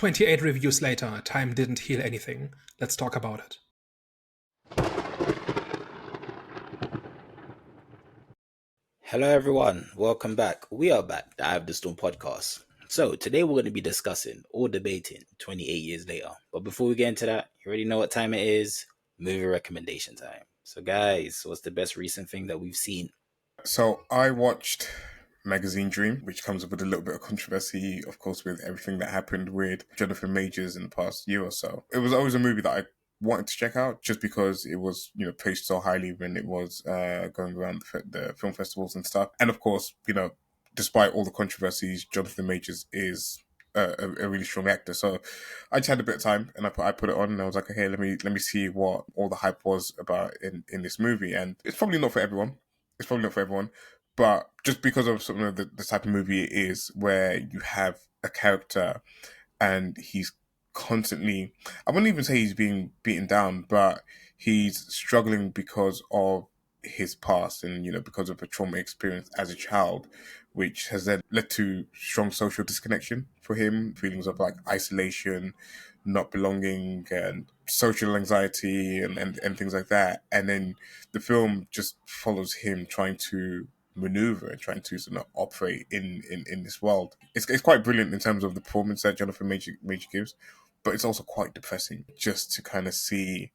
28 reviews later, time didn't heal anything. Let's talk about it. Hello, everyone. Welcome back. We are back, the Eye of the Storm podcast. So, today we're going to be discussing or debating 28 years later. But before we get into that, you already know what time it is movie recommendation time. So, guys, what's the best recent thing that we've seen? So, I watched Magazine Dream, which comes up with a little bit of controversy, of course, with everything that happened with Jonathan Majors in the past year or so. It was always a movie that I wanted to check out just because it was, praised so highly when it was going around the film festivals and stuff. And of course, despite all the controversies, Jonathan Majors is a really strong actor. So I just had a bit of time and I put it on and I was like, okay, let me see what all the hype was about in this movie. And it's probably not for everyone. But just because of something of the type of movie it is, where you have a character and he's constantly, I wouldn't even say he's being beaten down, but he's struggling because of his past and, because of a trauma experience as a child, which has then led to strong social disconnection for him, feelings of like isolation, not belonging and social anxiety and things like that. And then the film just follows him trying to maneuver and trying to sort of operate in this world. It's quite brilliant in terms of the performance that Jonathan Major gives, but it's also quite depressing just to kind of see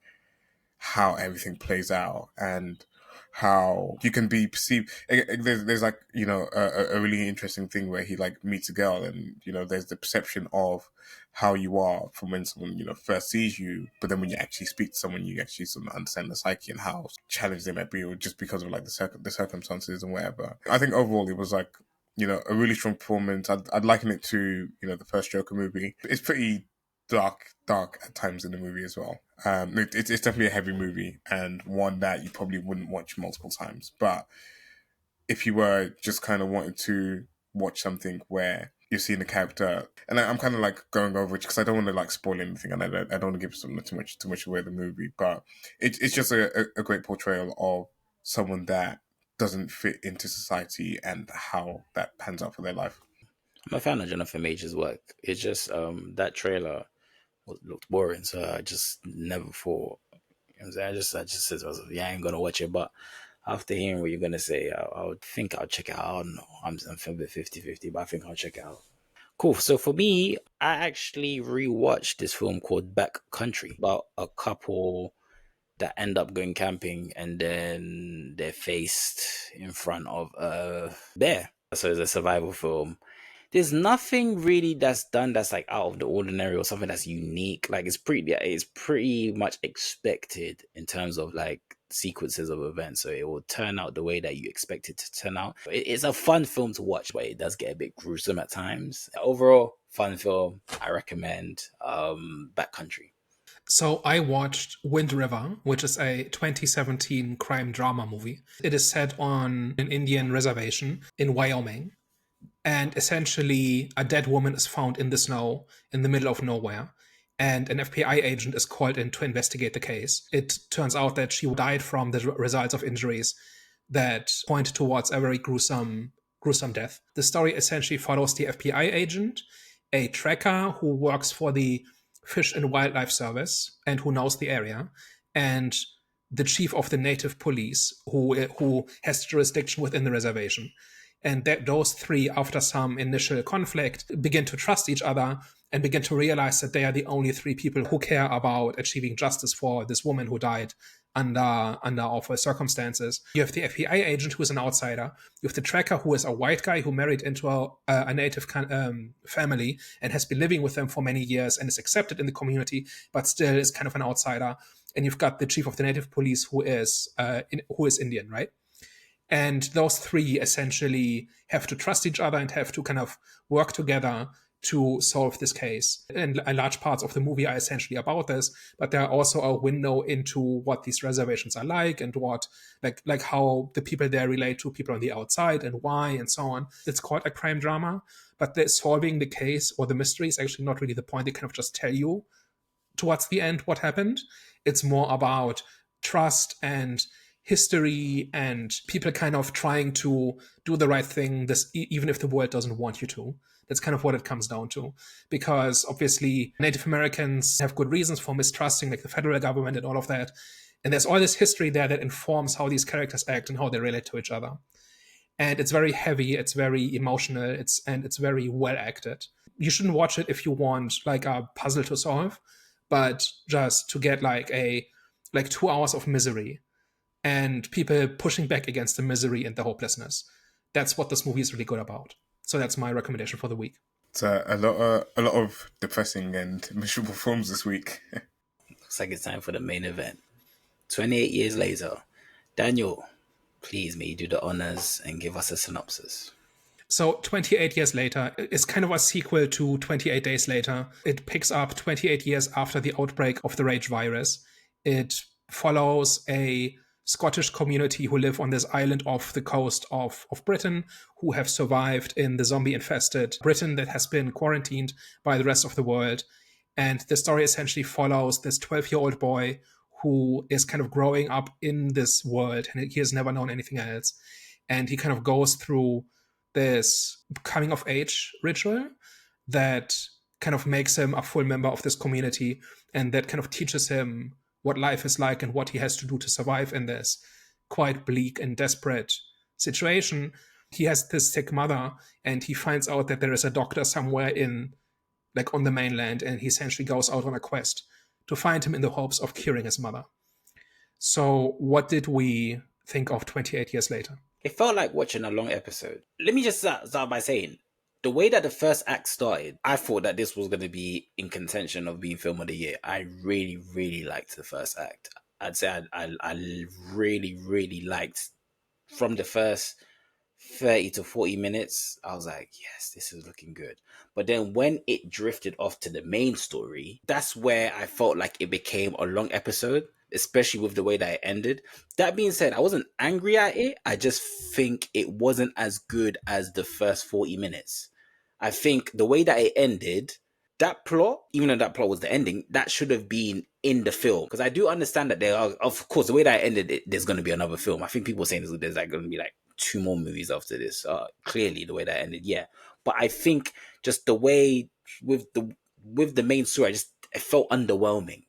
how everything plays out and how you can be perceived. There's like, a really interesting thing where he like meets a girl and, there's the perception of how you are from when someone, first sees you. But then when you actually speak to someone, you actually sort of understand the psyche and how challenged they might be, or just because of like the circumstances and whatever. I think overall it was like, a really strong performance. I'd liken it to, the first Joker movie. It's pretty dark at times in the movie as well. It's definitely a heavy movie and one that you probably wouldn't watch multiple times. But if you were just kind of wanting to watch something where you're seeing the character, and I'm kind of like going over it because I don't want to like spoil anything and I don't want to give something too much away the movie. But it's just a great portrayal of someone that doesn't fit into society and how that pans out for their life. I'm a fan of Jonathan Majors' work. It's just that trailer looked boring, so I just never thought. You know what I'm saying? I just said to myself, yeah, I ain't gonna watch it. But after hearing what you're gonna say, I would think I'll check it out. I don't know. I'm a bit 50-50, but I think I'll check it out. Cool. So for me, I actually rewatched this film called Back Country about a couple that end up going camping and then they're faced in front of a bear. So it's a survival film. There's nothing really that's done that's like out of the ordinary or something that's unique. Like it's pretty much expected in terms of like sequences of events. So it will turn out the way that you expect it to turn out. It's a fun film to watch, but it does get a bit gruesome at times. Overall, fun film. I recommend Backcountry. So I watched Wind River, which is a 2017 crime drama movie. It is set on an Indian reservation in Wyoming. And essentially, a dead woman is found in the snow in the middle of nowhere. And an FBI agent is called in to investigate the case. It turns out that she died from the results of injuries that point towards a very gruesome death. The story essentially follows the FBI agent, a tracker who works for the Fish and Wildlife Service and who knows the area, and the chief of the native police who has jurisdiction within the reservation. And that those three, after some initial conflict, begin to trust each other and begin to realize that they are the only three people who care about achieving justice for this woman who died under awful circumstances. You have the FBI agent, who is an outsider. You have the tracker, who is a white guy who married into a native family and has been living with them for many years and is accepted in the community, but still is kind of an outsider. And you've got the chief of the native police, who is Indian, right? And those three essentially have to trust each other and have to kind of work together to solve this case. And large parts of the movie are essentially about this, but there are also a window into what these reservations are like and what, like how the people there relate to people on the outside and why and so on. It's called a crime drama, but the solving the case or the mystery is actually not really the point. They kind of just tell you towards the end what happened. It's more about trust and history and people kind of trying to do the right thing, even if the world doesn't want you to. That's kind of what it comes down to. Because obviously Native Americans have good reasons for mistrusting like the federal government and all of that. And there's all this history there that informs how these characters act and how they relate to each other. And it's very heavy, it's very emotional, it's very well acted. You shouldn't watch it if you want like a puzzle to solve, but just to get like 2 hours of misery and people pushing back against the misery and the hopelessness. That's what this movie is really good about. So that's my recommendation for the week. It's a lot of depressing and miserable films this week. Looks like it's time for the main event. 28 years later, Daniel, please may you do the honors and give us a synopsis. So 28 years later is kind of a sequel to 28 Days Later. It picks up 28 years after the outbreak of the rage virus. It follows a Scottish community who live on this island off the coast of Britain, who have survived in the zombie-infested Britain that has been quarantined by the rest of the world. And the story essentially follows this 12-year-old boy who is kind of growing up in this world, and he has never known anything else. And he kind of goes through this coming of age ritual that kind of makes him a full member of this community, and that kind of teaches him what life is like and what he has to do to survive in this quite bleak and desperate situation. He has this sick mother, and he finds out that there is a doctor somewhere on the mainland, and he essentially goes out on a quest to find him in the hopes of curing his mother. So what did we think of 28 years later? It felt like watching a long episode. Let me just start by saying, the way that the first act started, I thought that this was going to be in contention of being film of the year. I really, really liked the first act. I'd say I really, really liked from the first 30 to 40 minutes. I was like, yes, this is looking good. But then when it drifted off to the main story, that's where I felt like it became a long episode, especially with the way that it ended. That being said, I wasn't angry at it. I just think it wasn't as good as the first 40 minutes. I think the way that it ended, that plot, even though that plot was the ending, that should have been in the film. Because I do understand that there are, of course, the way that it ended, there's going to be another film. I think people are saying there's like going to be like 2 more movies after this. Clearly, the way that ended, yeah. But I think just the way with the main story, it felt underwhelming.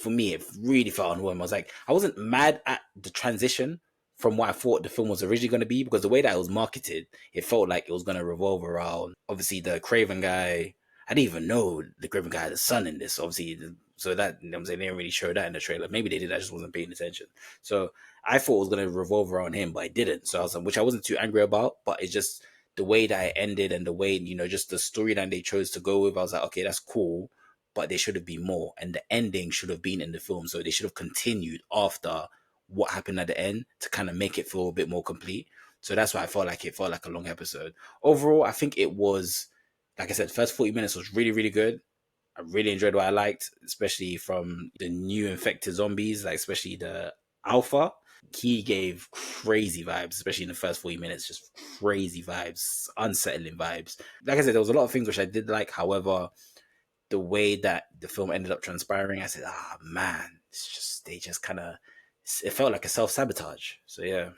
For me, it really felt underwhelming. I was like, I wasn't mad at the transition from what I thought the film was originally going to be, because the way that it was marketed, it felt like it was going to revolve around, obviously, the Craven guy. I didn't even know the Craven guy had a son in this, obviously. So that, you know what I'm saying, they didn't really show that in the trailer. Maybe they did, I just wasn't paying attention. So I thought it was going to revolve around him, but it didn't. So I was like, which I wasn't too angry about, but it's just the way that it ended and the way, just the storyline they chose to go with. I was like, okay, that's cool, but there should have been more. And the ending should have been in the film. So they should have continued after what happened at the end to kind of make it feel a bit more complete. So that's why I felt like it felt like a long episode. Overall, I think it was, like I said, first 40 minutes was really, really good. I really enjoyed what I liked, especially from the new infected zombies, like especially the alpha. He gave crazy vibes, especially in the first 40 minutes, just crazy vibes, unsettling vibes. Like I said, there was a lot of things which I did like. However, the way that the film ended up transpiring, I said, man, it felt like a self-sabotage. So yeah.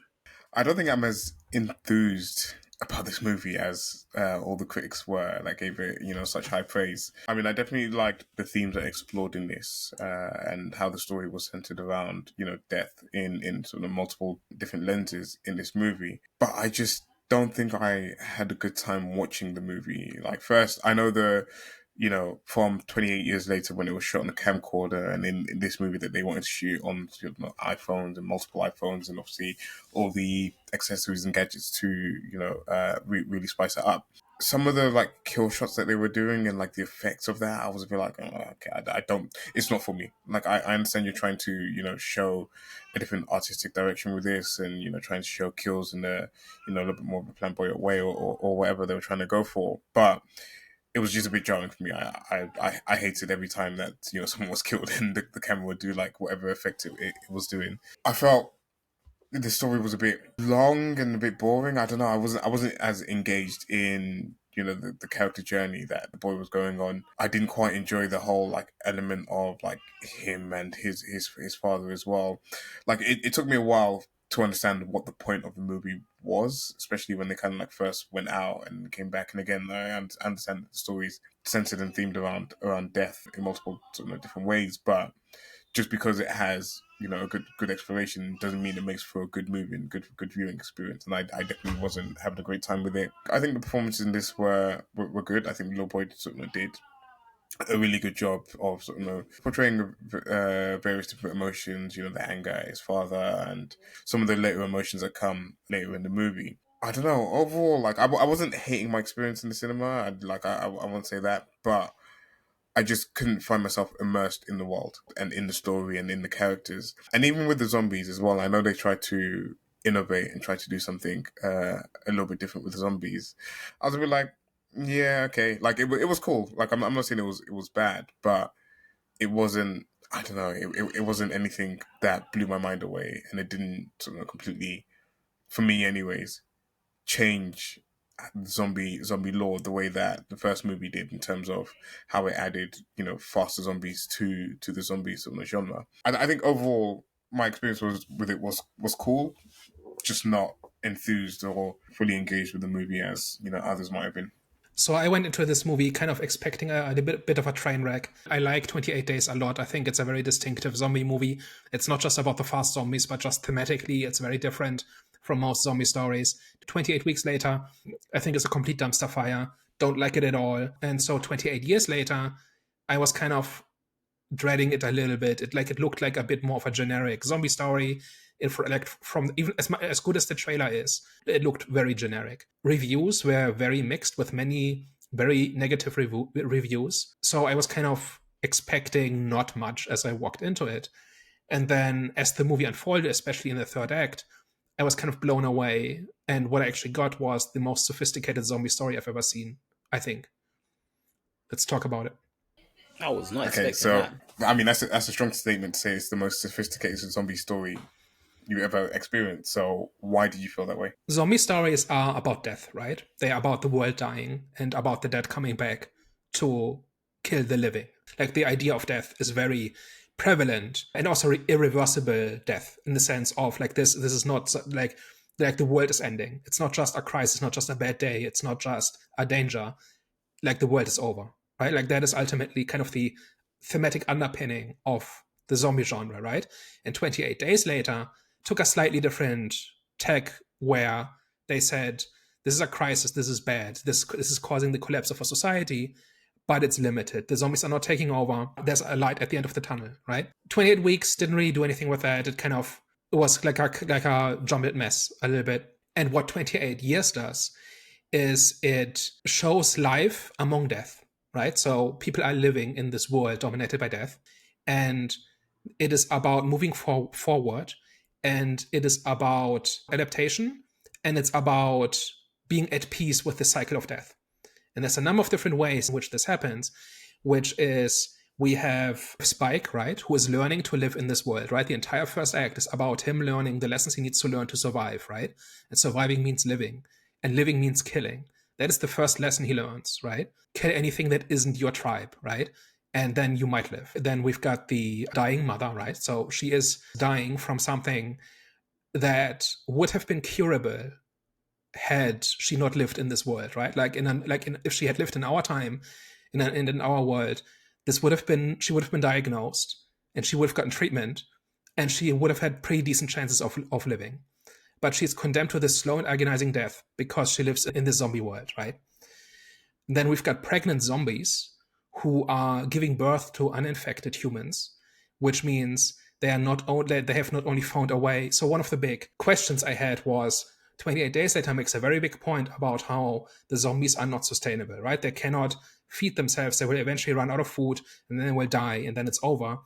I don't think I'm as enthused about this movie as all the critics were, like gave it, such high praise. I mean, I definitely liked the themes that explored in this and how the story was centered around, death in sort of multiple different lenses in this movie. But I just don't think I had a good time watching the movie. Like, first, I know from 28 years later when it was shot on a camcorder, and in this movie that they wanted to shoot on iPhones and multiple iPhones, and obviously all the accessories and gadgets to really spice it up. Some of the kill shots that they were doing and the effects of that, I was a bit like, oh, okay, I don't, it's not for me. I understand you're trying to show a different artistic direction with this, and trying to show kills in a a little bit more of a flamboyant way or whatever they were trying to go for, but it was just a bit jarring for me. I hated every time that someone was killed and the camera would do whatever effect it was doing. I felt the story was a bit long and a bit boring. I don't know. I wasn't as engaged in the character journey that the boy was going on. I didn't quite enjoy the whole element of him and his father as well. It took me a while to understand what the point of the movie was, especially when they kind of like first went out and came back. And again, I understand that the story's centered and themed around death in multiple different ways, but just because it has a good exploration doesn't mean it makes for a good movie and good viewing experience. And I definitely wasn't having a great time with it. I think the performances in this were good. I think Lil Boy did a really good job of portraying various different emotions. The anger at his father and some of the later emotions that come later in the movie. I don't know. Overall, like I wasn't hating my experience in the cinema. I won't say that, but I just couldn't find myself immersed in the world and in the story and in the characters. And even with the zombies as well, I know they tried to innovate and try to do something a little bit different with the zombies. I was a bit like, yeah, okay. Like it was cool. Like I'm not saying it was bad, but it wasn't. I don't know. It wasn't anything that blew my mind away, and it didn't completely, for me, anyways, change zombie lore the way that the first movie did in terms of how it added faster zombies to the zombies genre. And I think overall my experience with it was cool, just not enthused or fully engaged with the movie as others might have been. So I went into this movie kind of expecting a bit of a train wreck. I like 28 Days a lot. I think it's a very distinctive zombie movie. It's not just about the fast zombies, but just thematically, it's very different from most zombie stories. 28 Weeks Later, I think, is a complete dumpster fire. Don't like it at all. And so 28 years later, I was kind of dreading it a little bit. It looked like a bit more of a generic zombie story. From even as good as the trailer is, it looked very generic. Reviews were very mixed, with many very negative reviews. So I was kind of expecting not much as I walked into it. And then as the movie unfolded, especially in the third act, I was kind of blown away. And what I actually got was the most sophisticated zombie story I've ever seen, I think. Let's talk about it. I was not Okay, expecting so that. I mean that's a strong statement to say it's the most sophisticated zombie story you ever experienced. So why did you feel that way? Zombie stories are about death, right? They are about the world dying and about the dead coming back to kill the living. Like the idea of death is very prevalent, and also irreversible death, in the sense of like this is not like the world is ending. It's not just a crisis, not just a bad day, it's not just a danger. Like the world is over, right? Like that is ultimately kind of the thematic underpinning of the zombie genre, right? And 28 Days Later took a slightly different tack, where they said, this is a crisis, this is bad, this is causing the collapse of a society, but it's limited. The zombies are not taking over. There's a light at the end of the tunnel, right? 28 Weeks didn't really do anything with that. It was like a jumbled mess a little bit. And what 28 Years does is it shows life among death, right? So people are living in this world dominated by death, and it is about moving forward, and it is about adaptation, and it's about being at peace with the cycle of death. And there's a number of different ways in which this happens, which is we have Spike, right, who is learning to live in this world, right? The entire first act is about him learning the lessons he needs to learn to survive, right? And surviving means living, and living means killing. That is the first lesson he learns, right? Kill anything that isn't your tribe, right? And then you might live. Then we've got the dying mother, right? So she is dying from something that would have been curable had she not lived in this world, right? If she had lived in our time, in our world, she would have been diagnosed, and she would have gotten treatment, and she would have had pretty decent chances of living. But she's condemned to this slow and agonizing death because she lives in this zombie world, right? Then we've got pregnant zombies who are giving birth to uninfected humans, which means they have not only found a way. So one of the big questions I had was, 28 Days Later makes a very big point about how the zombies are not sustainable, right? They cannot feed themselves. They will eventually run out of food, and then they will die, and then it's over.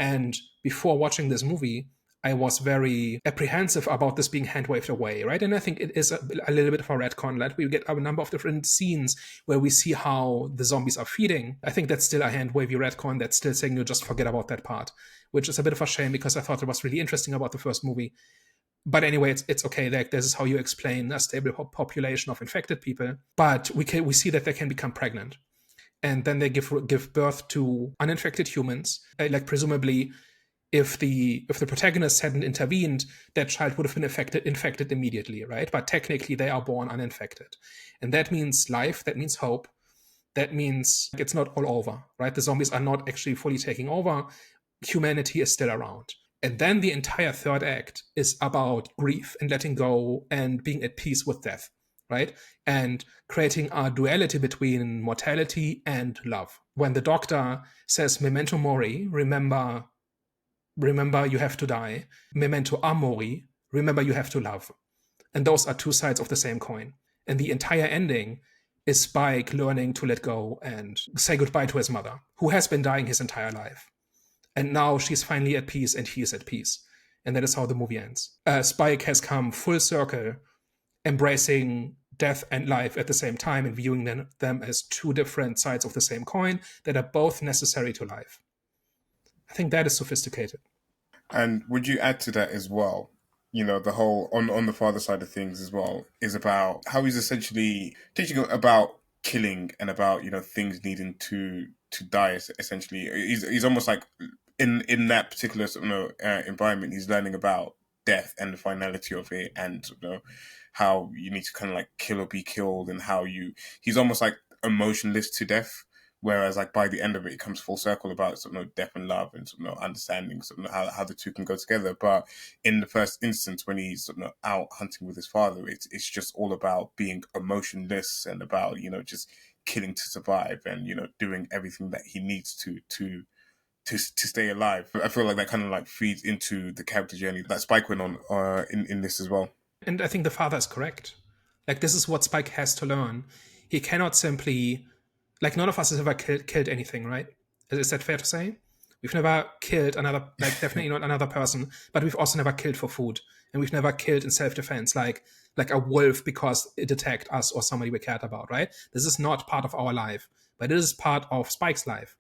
And before watching this movie, I was very apprehensive about this being hand-waved away, right? And I think it is a little bit of a retcon. Like, we get a number of different scenes where we see how the zombies are feeding. I think that's still a hand-wavy retcon. That's still saying you just forget about that part, which is a bit of a shame, because I thought it was really interesting about the first movie. But anyway, it's okay. Like, this is how you explain a stable population of infected people. But we see that they can become pregnant, and then they give birth to uninfected humans. Like, presumably, If the protagonist hadn't intervened, that child would have been infected immediately, right? But technically, they are born uninfected, and that means life. That means hope. That means it's not all over, right? The zombies are not actually fully taking over. Humanity is still around. And then the entire third act is about grief and letting go and being at peace with death, right? And creating a duality between mortality and love. When the doctor says, memento mori, remember you have to die. Memento amori, remember you have to love. And those are two sides of the same coin. And the entire ending is Spike learning to let go and say goodbye to his mother, who has been dying his entire life. And now she's finally at peace and he is at peace. And that is how the movie ends. Spike has come full circle, embracing death and life at the same time and viewing them as two different sides of the same coin that are both necessary to life. I think that is sophisticated. And would you add to that as well, the whole, on the father side of things as well, is about how he's essentially teaching about killing and about, things needing to die, essentially. He's almost like, in that particular environment, he's learning about death and the finality of it, and how you need to kind of like kill or be killed, and how he's almost like emotionless to death, whereas like by the end of it comes full circle about death and love and understanding how the two can go together. But in the first instance, when he's out hunting with his father, it's just all about being emotionless and about just killing to survive, and doing everything that he needs to stay alive. I feel like that kind of like feeds into the character journey that Spike went on in this as well. And I think the father is correct. Like, this is what Spike has to learn. He cannot simply, like, none of us has ever killed anything, right? Is that fair to say? We've never killed another, like, definitely not another person, but we've also never killed for food. And we've never killed in self-defense, like a wolf because it attacked us or somebody we cared about, right? This is not part of our life, but it is part of Spike's life.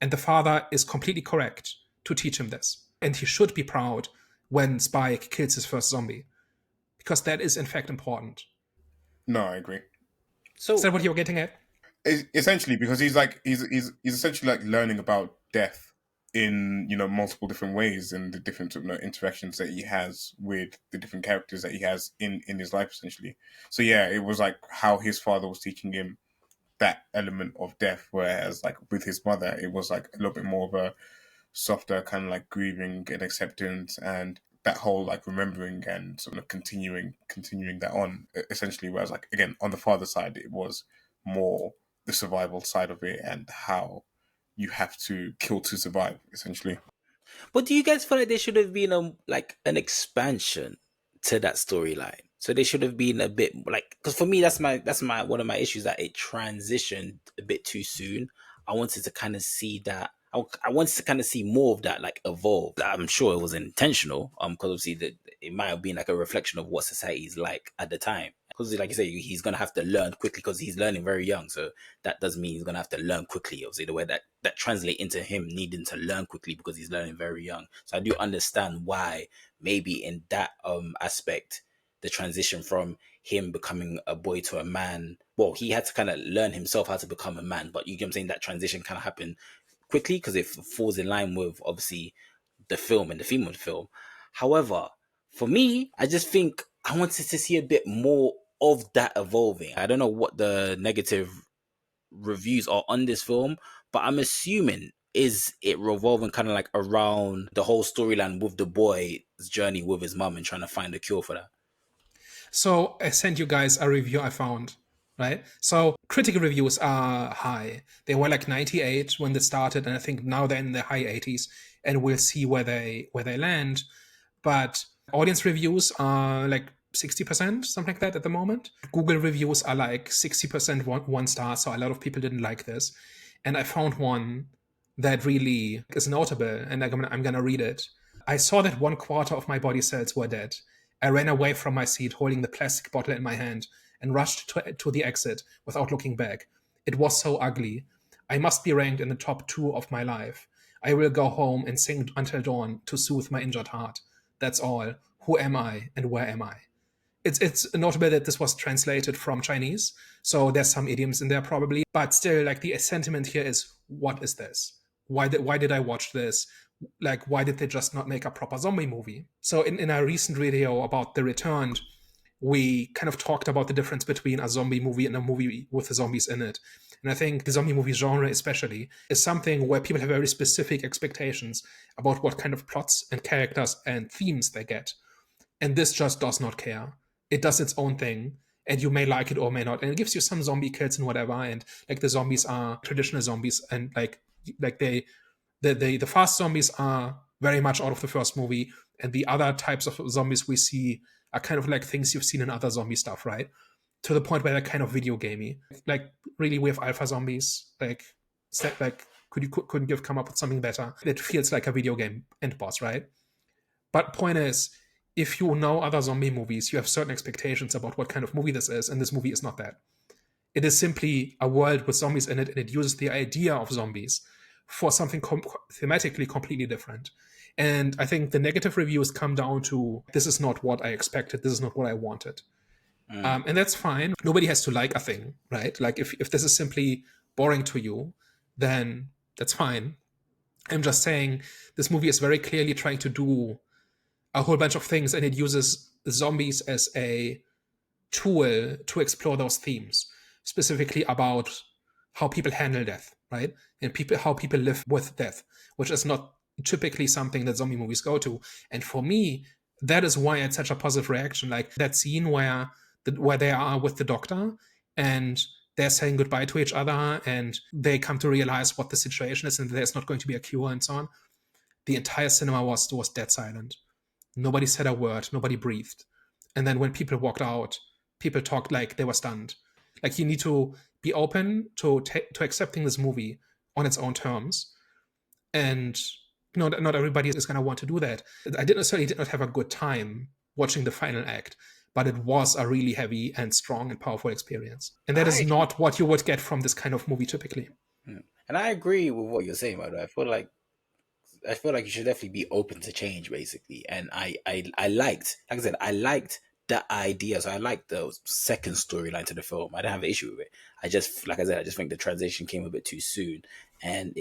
And the father is completely correct to teach him this. And he should be proud when Spike kills his first zombie, because that is in fact important. No, I agree. So Is that what you're getting at? Essentially, because he's essentially like learning about death in multiple different ways, and the different interactions that he has with the different characters that he has in his life, essentially. So yeah, it was like how his father was teaching him that element of death, whereas like with his mother, it was like a little bit more of a softer kind of like grieving and acceptance, and that whole like remembering and continuing that on, essentially. Whereas like again on the father side, it was more the survival side of it and how you have to kill to survive, essentially. but do you guys feel like there should have been an expansion to that storyline? So they should have been a bit like, because for me that's my one of my issues, that it transitioned a bit too soon. I wanted to kind of see that. I wanted to kind of see more of that like evolve. I'm sure it was intentional, because obviously it might have been like a reflection of what society is like at the time. Because like you say, he's gonna have to learn quickly because he's learning very young. So that does mean he's gonna have to learn quickly. Obviously, the way that translate into him needing to learn quickly because he's learning very young. So I do understand why maybe in that aspect, the transition from him becoming a boy to a man, well, he had to kind of learn himself how to become a man. But you get what I'm saying, that transition kind of happened quickly because it falls in line with obviously the film and the theme of the film. However, for me, I just think I wanted to see a bit more of that evolving. I don't know what the negative reviews are on this film, but I'm assuming is it revolving kind of like around the whole storyline with the boy's journey with his mum and trying to find a cure for that. So I sent you guys a review I found, right? So critical reviews are high. They were like 98 when they started, and I think now they're in the high 80s, and we'll see where they land. But audience reviews are like 60%, something like that at the moment. Google reviews are like 60% one star, so a lot of people didn't like this. And I found one that really is notable, and I'm gonna read it. I saw that 1/4 of my body cells were dead. I ran away from my seat holding the plastic bottle in my hand and rushed to the exit without looking back. It was so ugly. I must be ranked in the top 2 of my life. I will go home and sing until dawn to soothe my injured heart. That's all. Who am I and where am I? It's notable that this was translated from Chinese, so there's some idioms in there probably, but still, like, the sentiment here is, what is this? why did I watch this? Like, why did they just not make a proper zombie movie? So in a recent video about The Returned, we kind of talked about the difference between a zombie movie and a movie with the zombies in it. And I think the zombie movie genre, especially, is something where people have very specific expectations about what kind of plots and characters and themes they get. And this just does not care. It does its own thing, and you may like it or may not. And it gives you some zombie kills and whatever. And like the zombies are traditional zombies, and like the fast zombies are very much out of the first movie, and the other types of zombies we see are kind of like things you've seen in other zombie stuff, right? To the point where they're kind of video gamey. Like, really, we have alpha zombies. Like, couldn't you have come up with something better? It feels like a video game end boss, right? But point is, if you know other zombie movies, you have certain expectations about what kind of movie this is, and this movie is not that. It is simply a world with zombies in it, and it uses the idea of zombies for something thematically completely different. And I think the negative reviews come down to, this is not what I expected, this is not what I wanted. And that's fine. Nobody has to like a thing, right? Like, if this is simply boring to you, then that's fine. I'm just saying this movie is very clearly trying to do a whole bunch of things, and it uses zombies as a tool to explore those themes, specifically about how people handle death, right? And how people live with death, which is not typically something that zombie movies go to. And for me, that is why it's such a positive reaction. Like that scene where they are with the doctor and they're saying goodbye to each other, and they come to realize what the situation is and there's not going to be a cure and so on. The entire cinema was dead silent. Nobody said a word. Nobody breathed. And then when people walked out, people talked like they were stunned. Like, you need to be open to accepting this movie on its own terms. And not everybody is going to want to do that. I did not have a good time watching the final act, but it was a really heavy and strong and powerful experience. And that is not what you would get from this kind of movie typically. And I agree with what you're saying, by the way. I feel like you should definitely be open to change, basically. And I liked, like I said, I liked the idea. So I liked the second storyline to the film. I didn't have an issue with it. I just, like I said, I just think the transition came a bit too soon, and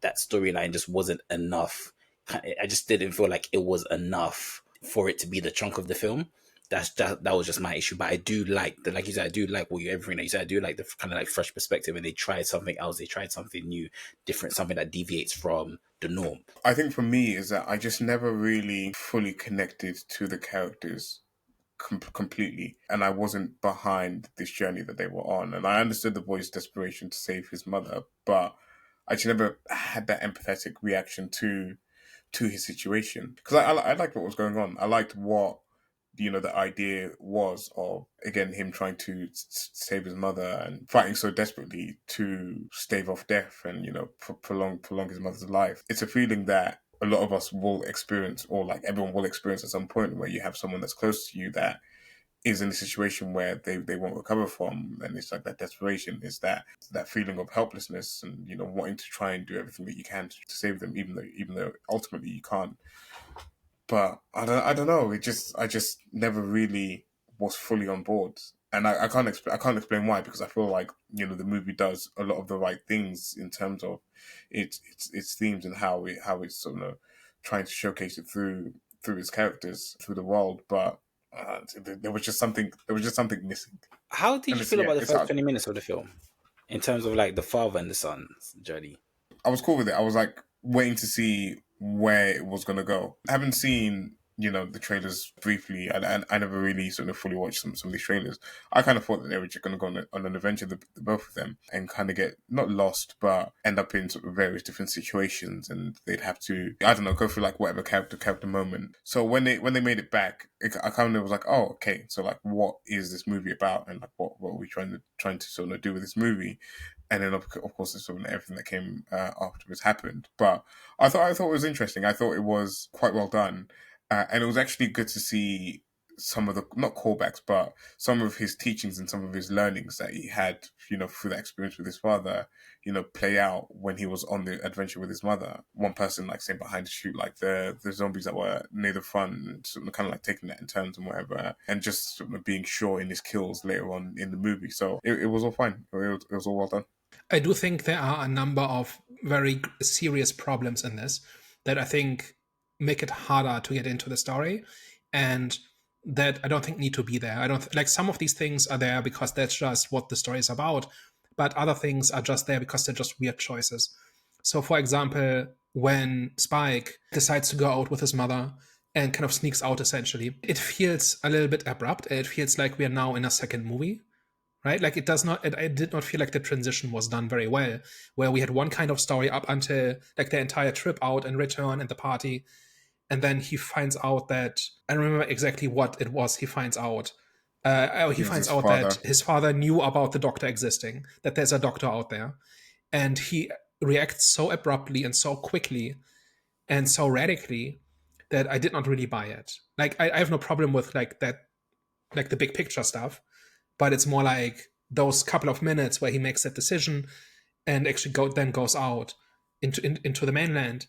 that storyline just wasn't enough. I just didn't feel like it was enough for it to be the chunk of the film. That was just my issue. But I do like like you said, I do like everything that you said. I do like the kind of like fresh perspective, and they tried something else. They tried something new, different, something that deviates from the norm. I think for me is that I just never really fully connected to the characters completely, and I wasn't behind this journey that they were on. And I understood the boy's desperation to save his mother, but I just never had that empathetic reaction to his situation, because I liked what was going on. I liked what the idea was of, again, him trying to save his mother and fighting so desperately to stave off death and prolong his mother's life. It's a feeling that a lot of us will experience, or like everyone will experience at some point, where you have someone that's close to you that is in a situation where they won't recover from, and it's like that desperation, is that feeling of helplessness, and wanting to try and do everything that you can to save them, even though ultimately you can't. But I don't know. I just never really was fully on board, and I can't explain why, because I feel like the movie does a lot of the right things in terms of its themes and how it's sort of trying to showcase it through its characters, through the world. But there was just something missing. How did you feel about the first 20 minutes of the film, in terms of like the father and the son's journey? I was cool with it. I was like waiting to see where it was going to go. I haven't seen the trailers briefly, and I never really sort of fully watched some of these trailers. I kind of thought that they were just going to go on an adventure, the both of them, and kind of get not lost, but end up in sort of various different situations, and they'd have to, I don't know, go through like whatever character moment. So when they made it back, I kind of was like, oh, okay, so like what is this movie about, and like what are we trying to sort of do with this movie? And then, of course, it's sort of everything that came afterwards happened. But I thought it was interesting. I thought it was quite well done. And it was actually good to see some of the, not callbacks, but some of his teachings and some of his learnings that he had, through that experience with his father, play out when he was on the adventure with his mother. One person, like, staying behind to shoot, like, the zombies that were near the front, and sort of kind of, like, taking that in turns and whatever, and just sort of being sure in his kills later on in the movie. So it was all fine. It was all well done. I do think there are a number of very serious problems in this that I think make it harder to get into the story, and that I don't think need to be there. I don't like some of these things are there because that's just what the story is about, but other things are just there because they're just weird choices. So, for example, when Spike decides to go out with his mother and kind of sneaks out, essentially, it feels a little bit abrupt. It feels like we are now in a second movie, right? Like it does not. I did not feel like the transition was done very well, where we had one kind of story up until like the entire trip out and return and the party, and then he finds out that I don't remember exactly what it was. He finds out. He He's finds his out father. that his father knew about the doctor existing, that there's a doctor out there, and he reacts so abruptly and so quickly and so radically that I did not really buy it. Like I have no problem with like that, like the big picture stuff, but it's more like those couple of minutes where he makes that decision and actually then goes out into the mainland.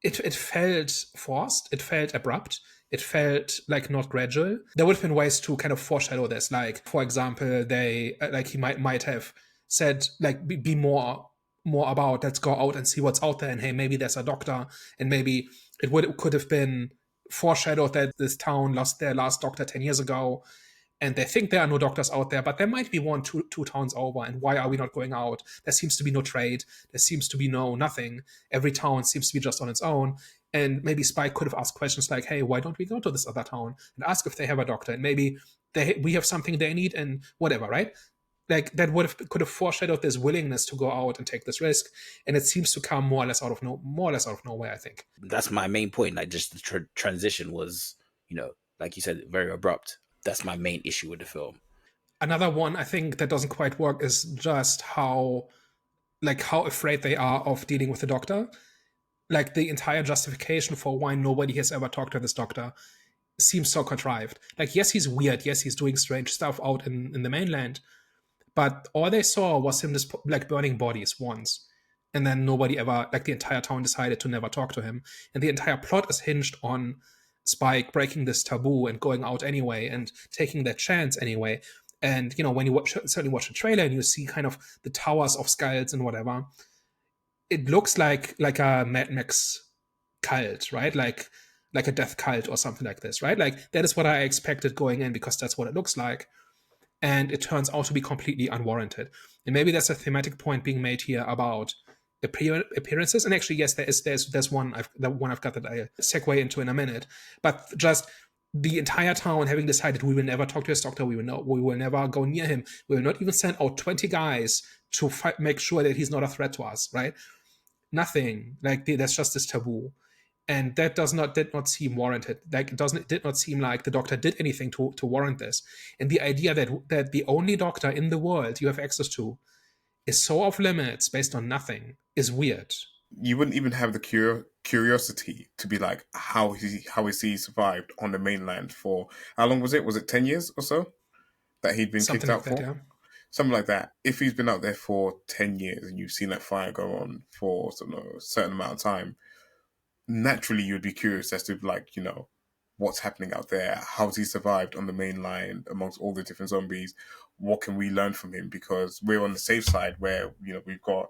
It felt forced. It felt abrupt. It felt like not gradual. There would have been ways to kind of foreshadow this. Like, for example, they like he might have said like be more about let's go out and see what's out there, and hey, maybe there's a doctor, and maybe could have been foreshadowed that this town lost their last doctor 10 years ago, and they think there are no doctors out there, but there might be one two towns over. And why are we not going out? There seems to be no trade. There seems to be nothing. Every town seems to be just on its own. And maybe Spike could have asked questions like, "Hey, why don't we go to this other town and ask if they have a doctor? And maybe we have something they need and whatever, right?" Like that could have foreshadowed this willingness to go out and take this risk, and it seems to come more or less out of nowhere. I think That's my main point. Like, just the transition was, like you said, very abrupt. That's my main issue with the film. another one I think that doesn't quite work is just how afraid they are of dealing with the doctor. Like the entire justification for why nobody has ever talked to this doctor seems so contrived. Like, yes, he's weird. Yes, he's doing strange stuff out in the mainland. But all they saw was him just like burning bodies once. And then nobody ever, like the entire town decided to never talk to him. And the entire plot is hinged on Spike breaking this taboo and going out anyway and taking that chance anyway. And, when you certainly watch the trailer and you see kind of the towers of skulls and whatever, it looks like a Mad Max cult, right? Like a death cult or something like this, right? Like that is what I expected going in because that's what it looks like. And it turns out to be completely unwarranted. And maybe there's a thematic point being made here about appearances. And actually, yes, there's one I've got that I segue into in a minute. But just the entire town having decided we will never talk to his doctor, we will never go near him. We will not even send out 20 guys to make sure that he's not a threat to us, right? Nothing. Like there's just this taboo. And that did not seem warranted. Like it did not seem like the doctor did anything to warrant this. And the idea that the only doctor in the world you have access to is so off limits based on nothing is weird. You wouldn't even have the curiosity to be like, how is he survived on the mainland for how long was it? Was it 10 years or so that he'd been Something kicked out like that, for? yeah. Something like that. If he's been out there for 10 years and you've seen that fire go on for a certain amount of time, naturally you'd be curious as to what's happening out there. How's he survived on the mainland amongst all the different zombies? What can we learn from him? Because we're on the safe side where we've got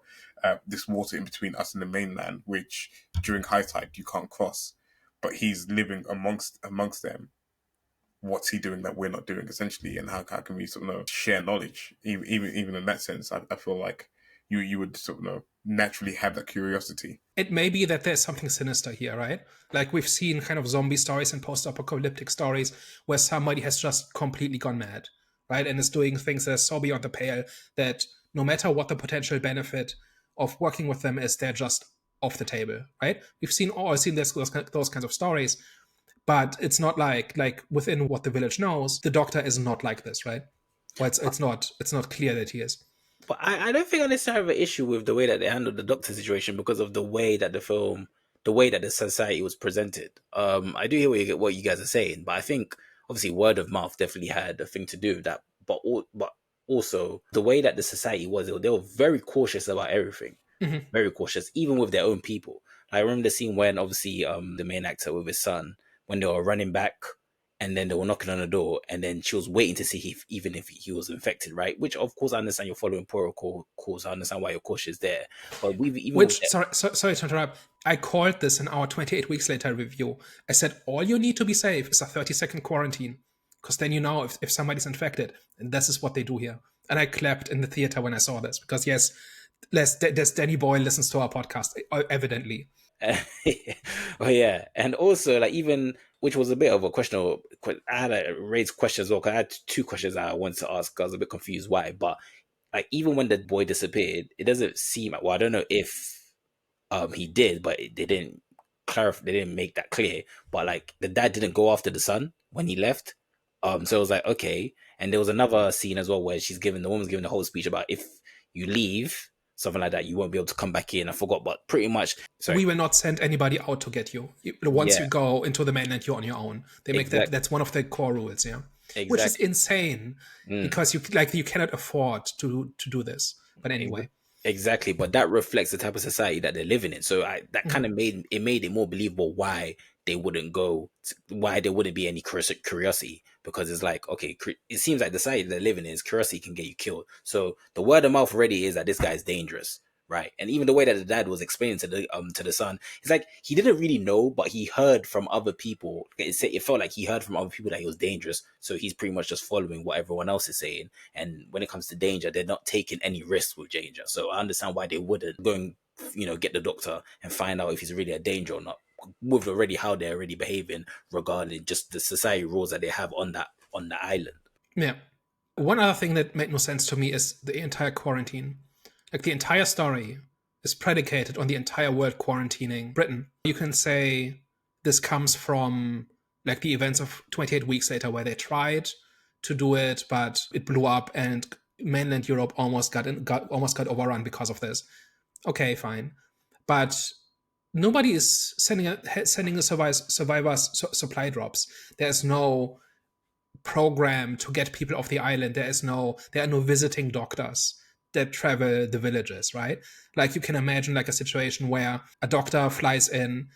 this water in between us and the mainland, which during high tide you can't cross. But he's living amongst them. What's he doing that we're not doing, essentially, and how can we share knowledge? Even in that sense, I feel like you would naturally have that curiosity. It may be that there's something sinister here, right? Like we've seen kind of zombie stories and post-apocalyptic stories where somebody has just completely gone mad, right? And is doing things that are so beyond the pale that no matter what the potential benefit of working with them is, they're just off the table, right? We've seen those kinds of stories, but it's not like within what the village knows, the doctor is not like this, right? Well, it's not clear that he is. But I don't think I necessarily have an issue with the way that they handled the doctor situation because of the way that the way that the society was presented. I do hear what you guys are saying, but I think obviously word of mouth definitely had a thing to do with that. But also the way that the society was, they were very cautious about everything. Mm-hmm. Very cautious, even with their own people. I remember the scene when obviously the main actor with his son, when they were running back and then they were knocking on the door, and then she was waiting to see if even if he was infected, right? Which of course I understand you're following protocols. I understand why your caution is there, but we've even with Which, sorry to interrupt, I called this in our 28 weeks later review. I said, all you need to be safe is a 30-second quarantine, because then you know if somebody's infected, and this is what they do here. And I clapped in the theater when I saw this, because yes, there's Danny Doyle listens to our podcast, evidently. Oh yeah, and also like even which was a bit of a question. I had a raised question as well. 'Cause I had two questions I wanted to ask. I was a bit confused why, but like even when the boy disappeared, it doesn't seem like, well, I don't know if he did, but they didn't clarify. They didn't make that clear. But like the dad didn't go after the son when he left. So it was like okay. And there was another scene as well where the woman's giving the whole speech about if you leave something like that, you won't be able to come back in. I forgot, but pretty much. Sorry. We will not send anybody out to get you. Once you go into the mainland, you're on your own. They make that's one of the core rules, yeah. Exactly. Which is insane because you cannot afford to do this. But anyway. Exactly, but that reflects the type of society that they're living in. So that kind of made it more believable why they wouldn't why there wouldn't be any curiosity, because it's like, okay, it seems like the society they're living in is curiosity can get you killed. So the word of mouth already is that this guy is dangerous, right? And even the way that the dad was explaining to the son, it's like he didn't really know, but he heard from other people. It felt like he heard from other people that he was dangerous, so he's pretty much just following what everyone else is saying. And when it comes to danger, they're not taking any risks with danger. So I understand why they wouldn't go and get the doctor and find out if he's really a danger or not, with already how they're already behaving regarding just the society rules that they have on the island. Yeah. One other thing that made no sense to me is the entire quarantine. Like the entire story is predicated on the entire world quarantining Britain. You can say this comes from like the events of 28 weeks later, where they tried to do it, but it blew up and mainland Europe almost got overrun because of this. Okay, fine. But nobody is sending the survivors supply drops. There's no program to get people off the island. There are no visiting doctors that travel the villages, right? Like you can imagine like a situation where a doctor flies in,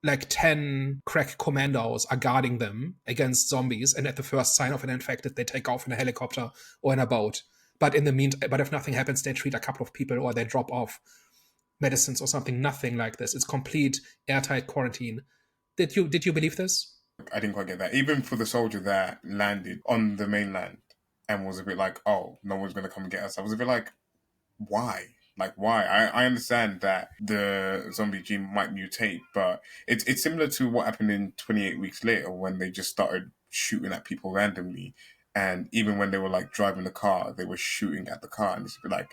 like 10 crack commandos are guarding them against zombies, and at the first sign of an infected, they take off in a helicopter or in a boat. But in the meantime, if nothing happens, they treat a couple of people or they drop off medicines or something. Nothing like this. It's complete airtight quarantine. Did you believe this? I didn't quite get that. Even for the soldier that landed on the mainland and was a bit like, oh, no one's going to come and get us. I was a bit like, why? Like, why? I understand that the zombie gene might mutate, but it's similar to what happened in 28 Weeks Later when they just started shooting at people randomly. And even when they were like driving the car, they were shooting at the car. And it's a bit like,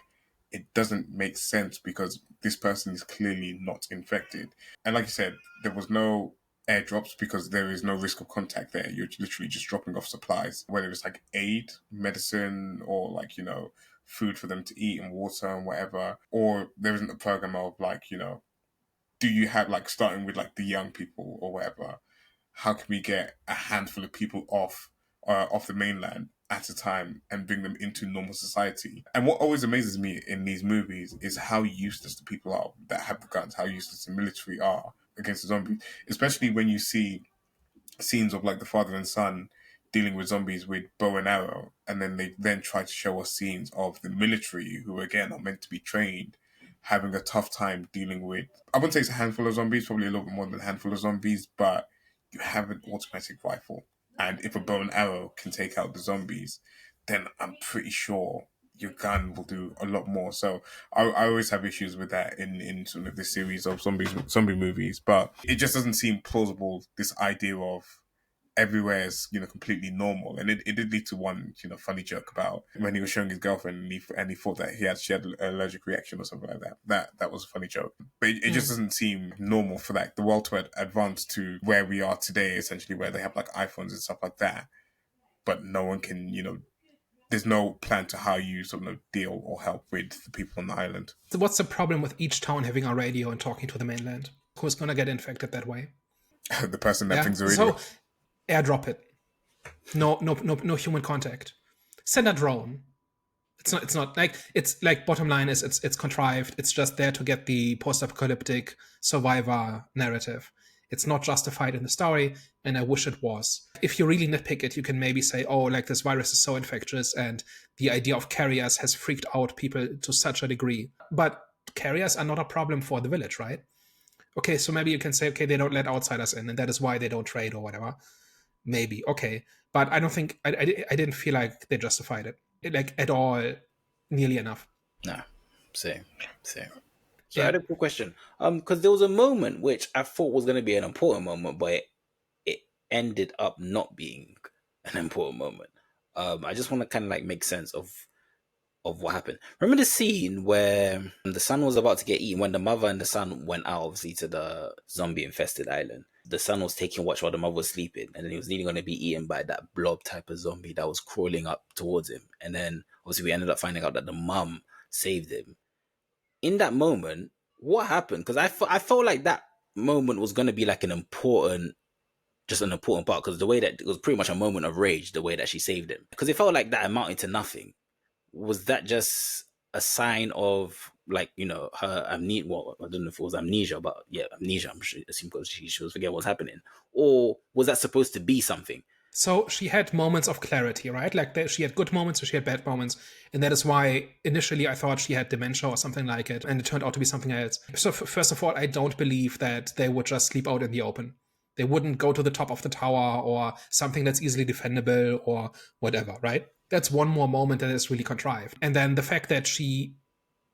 it doesn't make sense because this person is clearly not infected. And like you said, there was no airdrops because there is no risk of contact there. You're literally just dropping off supplies, whether it's like aid, medicine, or like, food for them to eat and water and whatever. Or there isn't a program of like, do you have like starting with like the young people or whatever? How can we get a handful of people off the mainland at a time and bring them into normal society? And what always amazes me in these movies is how useless the people are that have the guns, how useless the military are against the zombies, especially when you see scenes of like the father and son dealing with zombies with bow and arrow, and then they then try to show us scenes of the military who again are meant to be trained having a tough time dealing with, I wouldn't say it's a handful of zombies, probably a little bit more than a handful of zombies, but you have an automatic rifle, and if a bow and arrow can take out the zombies, then I'm pretty sure your gun will do a lot more. So I always have issues with that in sort of this series of zombie movies, but it just doesn't seem plausible, this idea of everywhere is completely normal. And it did lead to one funny joke about when he was showing his girlfriend and he thought that she had an allergic reaction or something like that. That was a funny joke, but it just doesn't seem normal for like the world to advance to where we are today, essentially, where they have like iPhones and stuff like that, but no one can there's no plan to how you sort of deal or help with the people on the island. So what's the problem with each town having a radio and talking to the mainland? Who's going to get infected that way? The person that brings the radio. So airdrop it. No human contact. Send a drone. It's not like bottom line is it's contrived. It's just there to get the post-apocalyptic survivor narrative. It's not justified in the story, and I wish it was. If you really nitpick it, you can maybe say, oh, like this virus is so infectious and the idea of carriers has freaked out people to such a degree. But carriers are not a problem for the village, right? Okay, so maybe you can say, okay, they don't let outsiders in, and that is why they don't trade or whatever. Maybe, okay. But I don't think, I didn't feel like they justified it, like, at all, nearly enough. No, same. So Yeah. I had a quick question. Because there was a moment which I thought was going to be an important moment, but it ended up not being an important moment. I just want to kind of like make sense of what happened. Remember the scene where the son was about to get eaten when the mother and the son went out, obviously, to the zombie infested island. The son was taking watch while the mother was sleeping, and then he was nearly going to be eaten by that blob type of zombie that was crawling up towards him. And then obviously we ended up finding out that the mum saved him. In that moment, what happened? Because I felt like that moment was going to be like an important part, because the way that it was pretty much a moment of rage, the way that she saved him, because it felt like that amounted to nothing. Was that just a sign of, like, you know, her amnesia? Well, I don't know if it was amnesia, but yeah, amnesia. I'm sure because she was forget what's happening, or was that supposed to be something? So she had moments of clarity, right? Like she had good moments or she had bad moments. And that is why initially I thought she had dementia or something like it. And it turned out to be something else. So first of all, I don't believe that they would just sleep out in the open. They wouldn't go to the top of the tower or something that's easily defendable or whatever, right? That's one more moment that is really contrived. And then the fact that she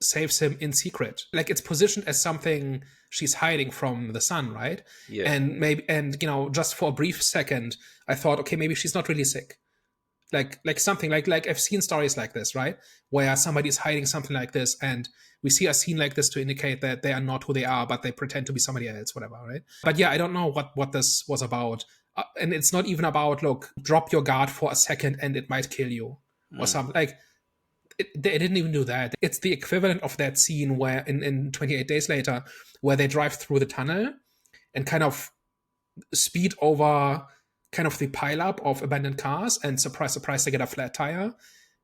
saves him in secret, like it's positioned as something she's hiding from the sun, right? Yeah. And you know, just for a brief second I thought, okay, maybe she's not really sick, like something like I've seen stories like this, right, where somebody's hiding something like this, and we see a scene like this to indicate that they are not who they are, but they pretend to be somebody else, whatever, right? But yeah, I don't know what this was about. And it's not even about, look, drop your guard for a second and it might kill you or something. Like they didn't even do that. It's the equivalent of that scene where in 28 Days Later, where they drive through the tunnel and kind of speed over kind of the pileup of abandoned cars, and surprise, surprise, they get a flat tire,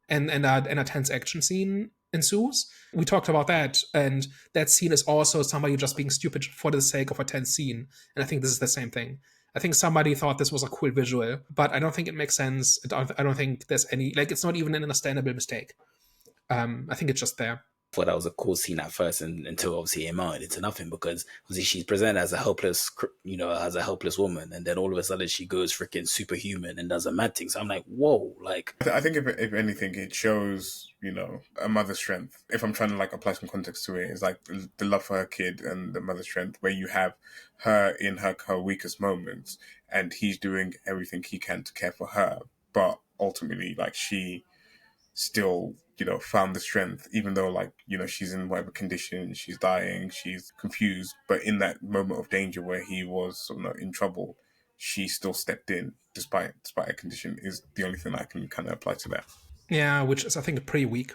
and a tense action scene ensues. We talked about that, and that scene is also somebody just being stupid for the sake of a tense scene. And I think this is the same thing. I think somebody thought this was a cool visual, but I don't think it makes sense. I don't think there's any, like, it's not even an understandable mistake. I think it's just there. I thought that was a cool scene at first, and until obviously it mounted into nothing, because obviously she's presented as a helpless, you know, as a helpless woman, and then all of a sudden she goes freaking superhuman and does a mad thing. So I'm like, whoa, like. I think if anything, it shows, you know, a mother's strength. If I'm trying to like apply some context to it, it's like the love for her kid and the mother's strength, where you have her in her weakest moments, and he's doing everything he can to care for her, but ultimately, like, she still, you know, found the strength, even though, like, you know, she's in whatever condition, she's dying, she's confused, but in that moment of danger where he was, you know, in trouble, she still stepped in despite a condition, is the only thing I can kind of apply to that. Yeah, which is, I think, pretty weak.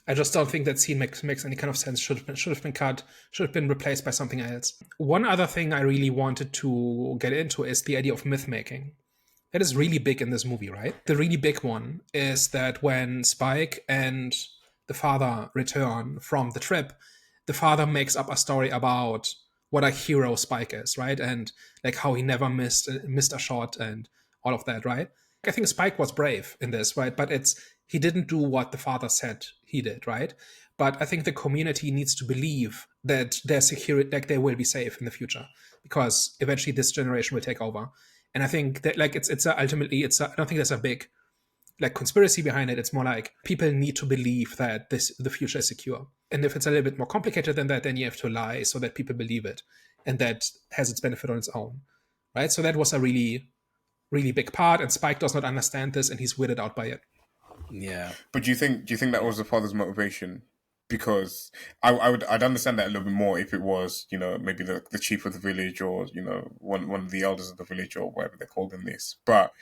I just don't think that scene makes any kind of sense. Should have been cut, should have been replaced by something else. One other thing I really wanted to get into is the idea of myth making. That is really big in this movie, right? The really big one is that when Spike and the father return from the trip, the father makes up a story about what a hero Spike is, right? And like how he never missed a shot and all of that, right? I think Spike was brave in this, right? But he didn't do what the father said he did, right? But I think the community needs to believe that they're secure, like they will be safe in the future, because eventually this generation will take over. And I think that, like, ultimately, I don't think there's a big, like, conspiracy behind it. It's more like people need to believe that the future is secure. And if it's a little bit more complicated than that, then you have to lie so that people believe it, and that has its benefit on its own, right? So that was a really, really big part, and Spike does not understand this, and he's weirded out by it. Yeah. But do you think that was the father's motivation? Because I'd understand that a little bit more if it was, you know, maybe the chief of the village, or, you know, one of the elders of the village, or whatever they're called in this. But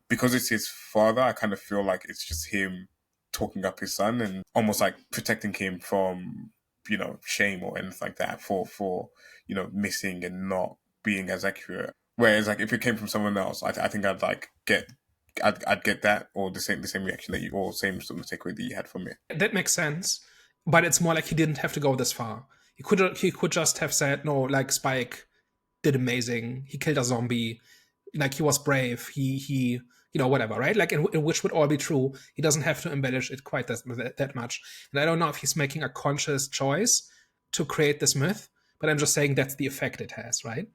because it's his father, I kind of feel like it's just him talking up his son and almost like protecting him from, you know, shame or anything like that for you know, missing and not being as accurate. Whereas, like, if it came from someone else, I think I'd like I'd get that, or the same reaction that you, or same sort of takeaway that you had from it. That makes sense. But it's more like he didn't have to go this far. He could just have said, no, like, Spike did amazing. He killed a zombie. Like, he was brave. He whatever, right? Like, in which would all be true. He doesn't have to embellish it quite that much. And I don't know if he's making a conscious choice to create this myth, but I'm just saying that's the effect it has, right?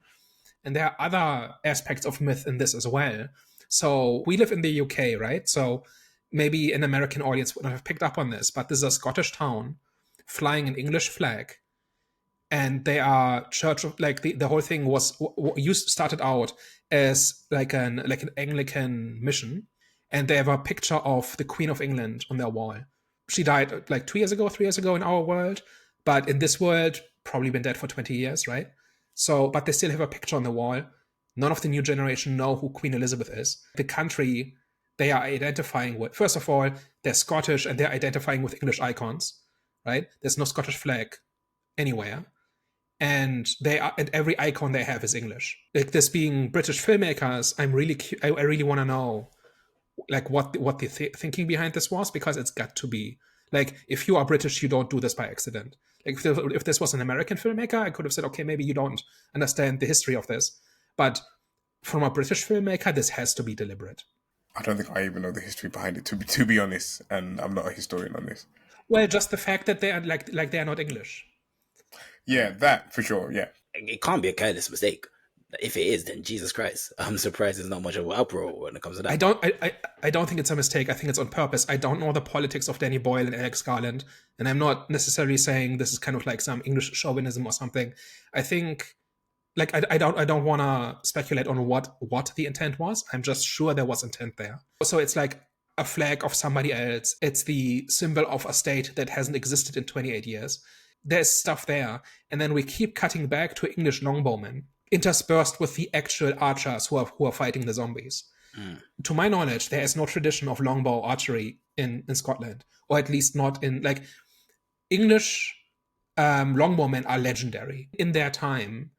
And there are other aspects of myth in this as well. So we live in the UK, right? So maybe an American audience would have picked up on this, but this is a Scottish town flying an English flag, and they are church of, like, the whole thing was started out as like an Anglican mission, and they have a picture of the Queen of England on their wall. She died like 3 years ago in our world, but in this world probably been dead for 20 years, right? So, but they still have a picture on the wall. None of the new generation know who Queen Elizabeth is. The country they are identifying with, first of all, they're Scottish and they're identifying with English icons, right? There's no Scottish flag anywhere. And every icon they have is English. Like, this being British filmmakers, I really want to know, like, what the thinking behind this was, because it's got to be, like, if you are British, you don't do this by accident. Like, if this was an American filmmaker, I could have said, okay, maybe you don't understand the history of this, but from a British filmmaker, this has to be deliberate. I don't think I even know the history behind it, to be honest, and I'm not a historian on this. Well, just the fact that they are like they are not English. Yeah, that for sure. Yeah, It can't be a careless mistake. If it is, then Jesus Christ, I'm surprised there's not much of an uproar when it comes to that. I don't think it's a mistake. I think it's on purpose. I don't know the politics of Danny Doyle and Alex Garland, and I'm not necessarily saying this is kind of like some English chauvinism or something. I think, like, I don't want to speculate on what the intent was. I'm just sure there was intent there. So it's like a flag of somebody else. It's the symbol of a state that hasn't existed in 28 years. There's stuff there, and then we keep cutting back to English longbowmen, interspersed with the actual archers who are fighting the zombies. To my knowledge, there is no tradition of longbow archery in Scotland, or at least not in, like, English longbowmen are legendary in their time.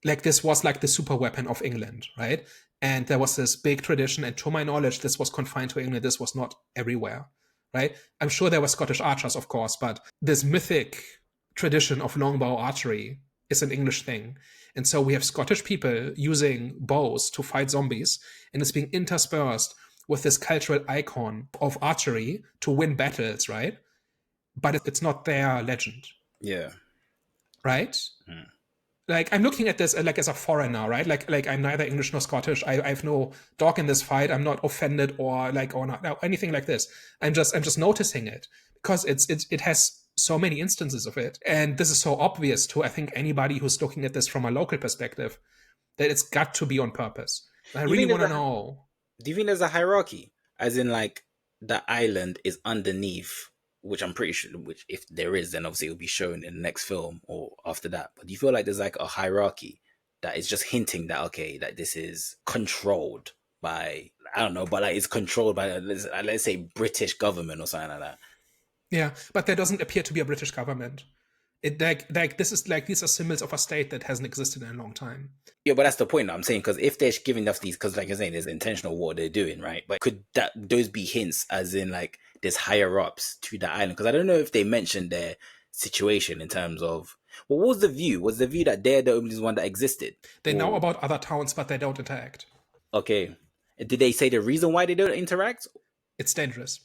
Like, this was like the super weapon of England, right? And there was this big tradition, and to my knowledge, this was confined to England. This was not everywhere, right? I'm sure there were Scottish archers, of course, but this mythic tradition of longbow archery is an English thing. And so we have Scottish people using bows to fight zombies, and it's being interspersed with this cultural icon of archery to win battles, right? But it's not their legend. Yeah. Right? Like, I'm looking at this like as a foreigner, right? Like I'm neither English nor Scottish. I have no dog in this fight. I'm not offended or not anything like this. I'm just noticing it because it has so many instances of it, and this is so obvious to, I think, anybody who's looking at this from a local perspective, that it's got to be on purpose. I really want to know. Do you think there's a hierarchy, as in, like, the island is underneath, which I'm pretty sure, which if there is, then obviously it'll be shown in the next film or after that. But do you feel like there's like a hierarchy that is just hinting that, okay, that this is controlled by, I don't know, but like it's controlled by, let's say, British government or something like that? Yeah, but there doesn't appear to be a British government. It like this is like, these are symbols of a state that hasn't existed in a long time. Yeah, but that's the point I'm saying, because if they're giving us these, because like you're saying, there's intentional what they're doing, right? But could those be hints, as in, like, there's higher ups to the island? Because I don't know if they mentioned their situation in terms of, well, what was the view? Was the view that they're the only one that existed? They know about other towns, but they don't interact. Okay. Did they say the reason why they don't interact? It's dangerous.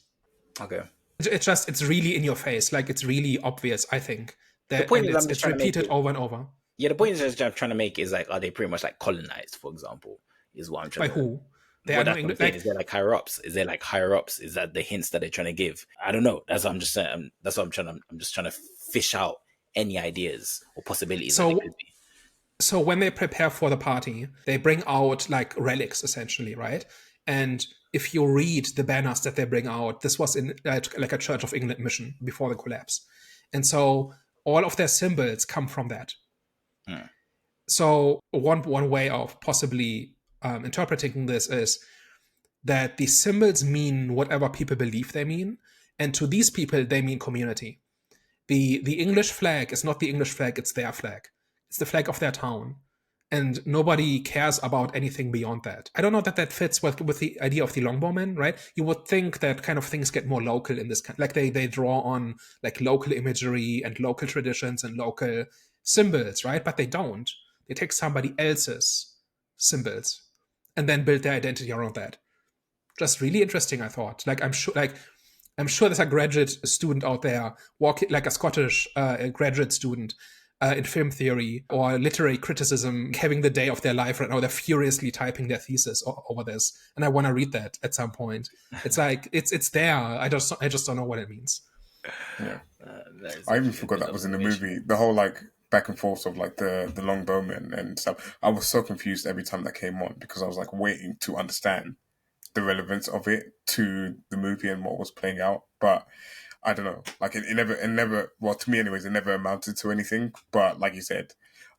Okay. It's really in your face. Like, it's really obvious, I think. The point is, it's repeated over and over. Yeah, the point is I'm trying to make is, like, are they pretty much like colonized, for example? Is what I'm trying By to. who? They What are I'm doing, saying, like, is there like higher ups? Is there like higher ups? Is that the hints that they're trying to give? I don't know. That's what I'm just saying. That's what I'm trying to. I'm just trying to fish out any ideas or possibilities that it could be. So when they prepare for the party, they bring out like relics, essentially, right? And if you read the banners that they bring out, this was in like a Church of England mission before the collapse. And so all of their symbols come from that. So one way of possibly interpreting this is that the symbols mean whatever people believe they mean. And to these people, they mean community. The English flag is not the English flag, it's their flag. It's the flag of their town. And nobody cares about anything beyond that. I don't know that fits with the idea of the longbowmen, right? You would think that kind of things get more local in this kind, like they draw on like local imagery and local traditions and local symbols, right? But they don't. They take somebody else's symbols and then build their identity around that. Just really interesting, I thought. I'm sure there's a graduate student out there, walking like a Scottish graduate student in film theory or literary criticism, having the day of their life right now. They're furiously typing their thesis over this, and I want to read that at some point. It's like it's there. I just don't know what it means. Yeah, I even forgot that was in the movie. The whole like back and forth of like the longbowmen and stuff. I was so confused every time that came on because I was like waiting to understand the relevance of it to the movie and what was playing out. But I don't know. Like it never. Well, to me, anyways, it never amounted to anything. But like you said,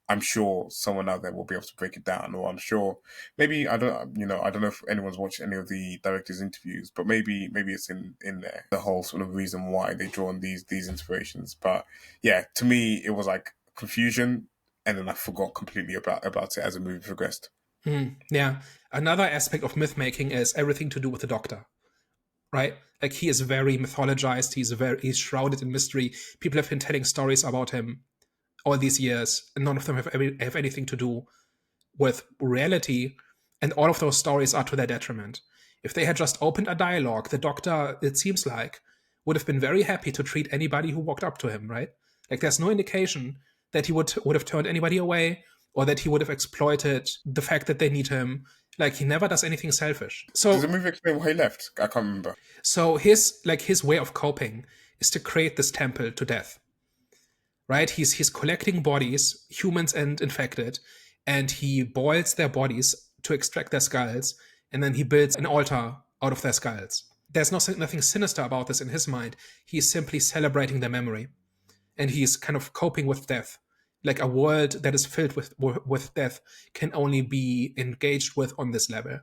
I'm sure someone out there will be able to break it down, or I'm sure maybe I don't know if anyone's watched any of the director's interviews, but maybe it's in there, the whole sort of reason why they drawn these inspirations. But yeah, to me it was like confusion, and then I forgot completely about it as the movie progressed. Yeah, another aspect of myth making is everything to do with the Doctor, right? Like he is very mythologized. He's shrouded in mystery. People have been telling stories about him all these years, and none of them have anything to do with reality, and all of those stories are to their detriment. If they had just opened a dialogue, the Doctor, it seems like, would have been very happy to treat anybody who walked up to him, right? Like there's no indication that he would have turned anybody away or that he would have exploited the fact that they need him. Like he never does anything selfish. So does the movie explain why he left? I can't remember. So his way of coping is to create this temple to death. Right? He's collecting bodies, humans and infected, and he boils their bodies to extract their skulls, and then he builds an altar out of their skulls. There's nothing sinister about this in his mind. He's simply celebrating their memory, and he's kind of coping with death. Like a world that is filled with death can only be engaged with on this level.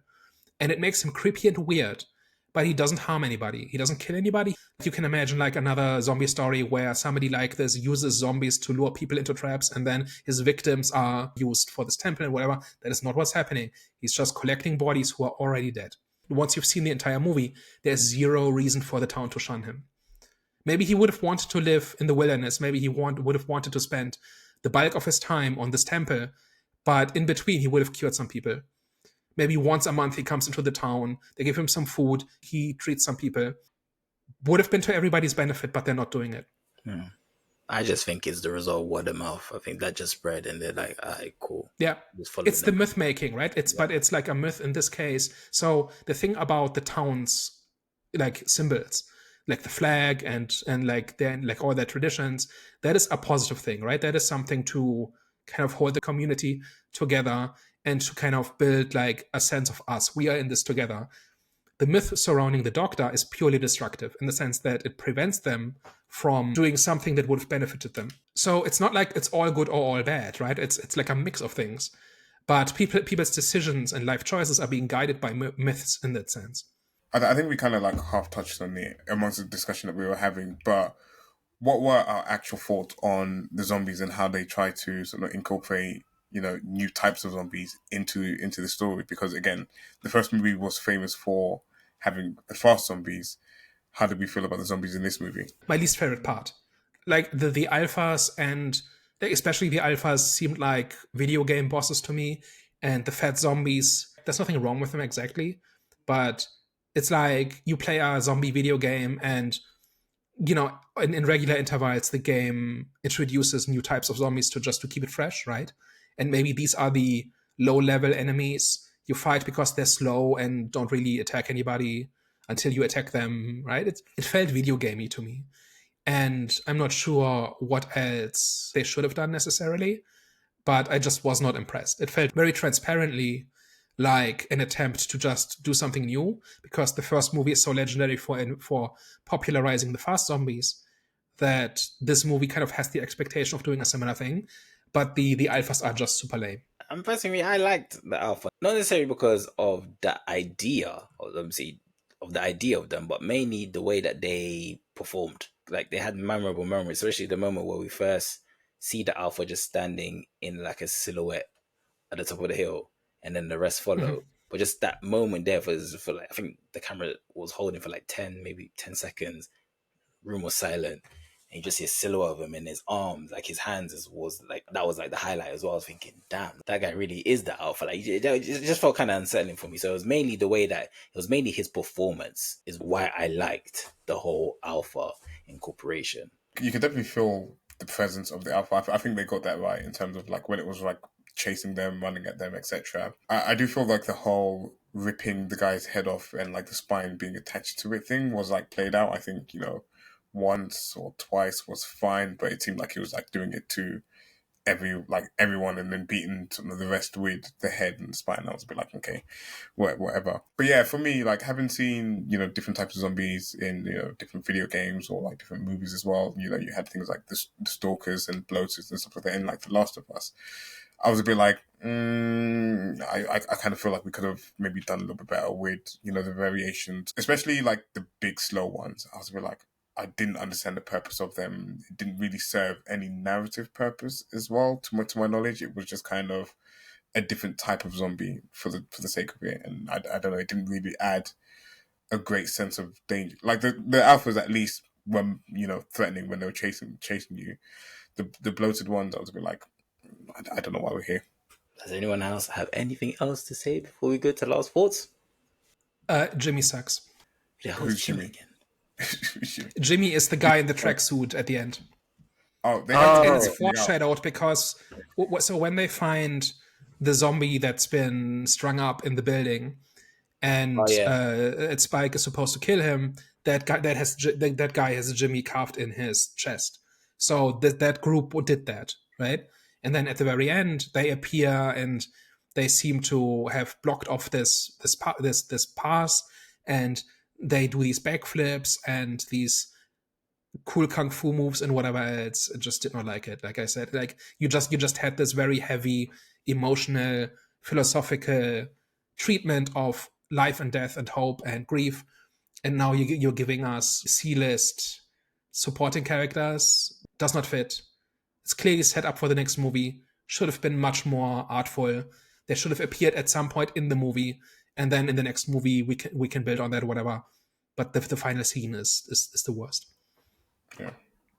And it makes him creepy and weird, but he doesn't harm anybody. He doesn't kill anybody. You can imagine like another zombie story where somebody like this uses zombies to lure people into traps, and then his victims are used for this temple and whatever. That is not what's happening. He's just collecting bodies who are already dead. Once you've seen the entire movie, there's zero reason for the town to shun him. Maybe he would have wanted to live in the wilderness. Maybe he would have wanted to spend the bulk of his time on this temple, but in between he would have cured some people. Maybe once a month he comes into the town, they give him some food, he treats some people. Would have been to everybody's benefit, but they're not doing it. I just think it's the result of word of mouth. I think that just spread, and they're like, all right, cool. Yeah, it's the myth making, right? But it's like a myth in this case. So the thing about the town's like symbols, like the flag and like then like all their traditions, that is a positive thing, right? That is something to kind of hold the community together and to kind of build like a sense of us. We are in this together. The myth surrounding the Doctor is purely destructive in the sense that it prevents them from doing something that would have benefited them. So it's not like it's all good or all bad, right? It's like a mix of things. But people's decisions and life choices are being guided by myths in that sense. I think we kind of like half touched on it amongst the discussion that we were having, but what were our actual thoughts on the zombies and how they try to sort of incorporate, new types of zombies into the story? Because again, the first movie was famous for having fast zombies. How did we feel about the zombies in this movie? My least favorite part, like the alphas, and especially the alphas seemed like video game bosses to me, and the fat zombies, there's nothing wrong with them exactly, but it's like you play a zombie video game and in regular intervals the game introduces new types of zombies to keep it fresh, right? And maybe these are the low level enemies you fight because they're slow and don't really attack anybody until you attack them, right? It felt video gamey to me, and I'm not sure what else they should have done necessarily, but I just was not impressed. It felt very transparently like an attempt to just do something new, because the first movie is so legendary for popularizing the fast zombies that this movie kind of has the expectation of doing a similar thing, but the alphas are just super lame. Personally, I liked the alpha, not necessarily because of the idea of them, but mainly the way that they performed. Like they had memorable moments, especially the moment where we first see the alpha just standing in like a silhouette at the top of the hill, and then the rest follow. Mm-hmm. But just that moment there for like, I think the camera was holding for like 10 seconds. Room was silent, and you just see a silhouette of him in his arms, like his hands was like, that was like the highlight as well. I was thinking, damn, that guy really is the alpha. Like it just felt kind of unsettling for me. So it was mainly the way that, it was mainly his performance is why I liked the whole alpha incorporation. You can definitely feel the presence of the alpha. I think they got that right in terms of like when it was like chasing them, running at them, etc. I do feel like the whole ripping the guy's head off and like the spine being attached to it thing was like played out. I think, once or twice was fine, but it seemed like he was like doing it to everyone and then beating some of the rest with the head and the spine. I was a bit like, okay, whatever. But yeah, for me, like having seen, different types of zombies in, different video games or like different movies as well, you had things like the stalkers and bloaters and stuff like that in like The Last of Us. I was a bit like, I kind of feel like we could have maybe done a little bit better with, the variations, especially like the big slow ones. I was a bit like, I didn't understand the purpose of them. It didn't really serve any narrative purpose as well, to my knowledge. It was just kind of a different type of zombie for the sake of it. And I don't know, it didn't really add a great sense of danger. Like the alphas at least were, threatening when they were chasing you. The bloated ones, I was a bit like, I don't know why we're here. Does anyone else have anything else to say before we go to last thoughts? Jimmy sucks. Yeah, Who's Jimmy again? Jimmy is the guy in the tracksuit at the end. Oh, and it's foreshadowed because so when they find the zombie that's been strung up in the building, and Spike is supposed to kill him, that guy has a Jimmy carved in his chest. So that group did that, right? And then at the very end, they appear and they seem to have blocked off this pass, and they do these backflips and these cool kung fu moves and whatever else. I just did not like it. Like I said, like you just had this very heavy, emotional, philosophical treatment of life and death and hope and grief, and now you're giving us C-list supporting characters. Does not fit. It's clearly set up for the next movie. Should have been much more artful. They should have appeared at some point in the movie, and then in the next movie we can build on that or whatever. But the final scene is the worst. Yeah.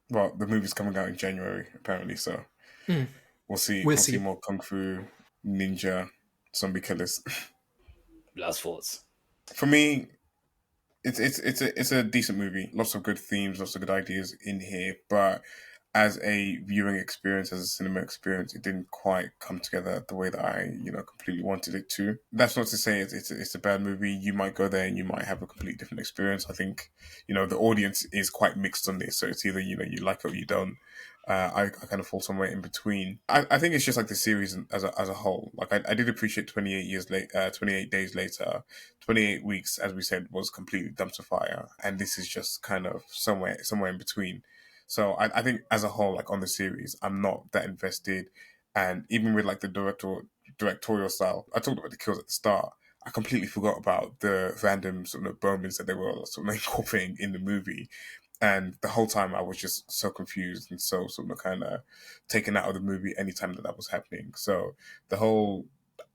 Well, the movie's coming out in January, apparently, so we'll see. We'll see more kung fu, ninja, zombie killers. Last thoughts. For me, it's a decent movie. Lots of good themes, lots of good ideas in here, but as a viewing experience, as a cinema experience, it didn't quite come together the way that I, completely wanted it to. That's not to say it's a bad movie. You might go there and you might have a completely different experience. I think, the audience is quite mixed on this. So it's either, you like it or you don't. I kind of fall somewhere in between. I think it's just like the series as a whole. Like I did appreciate 28 days later, 28 weeks, as we said, was completely dumpster fire. And this is just kind of somewhere in between. So I think as a whole, like on the series, I'm not that invested. And even with like the directorial style, I talked about the kills at the start. I completely forgot about the random sort of moments that they were sort of incorporating in the movie. And the whole time I was just so confused and so sort of kind of taken out of the movie anytime that was happening. So the whole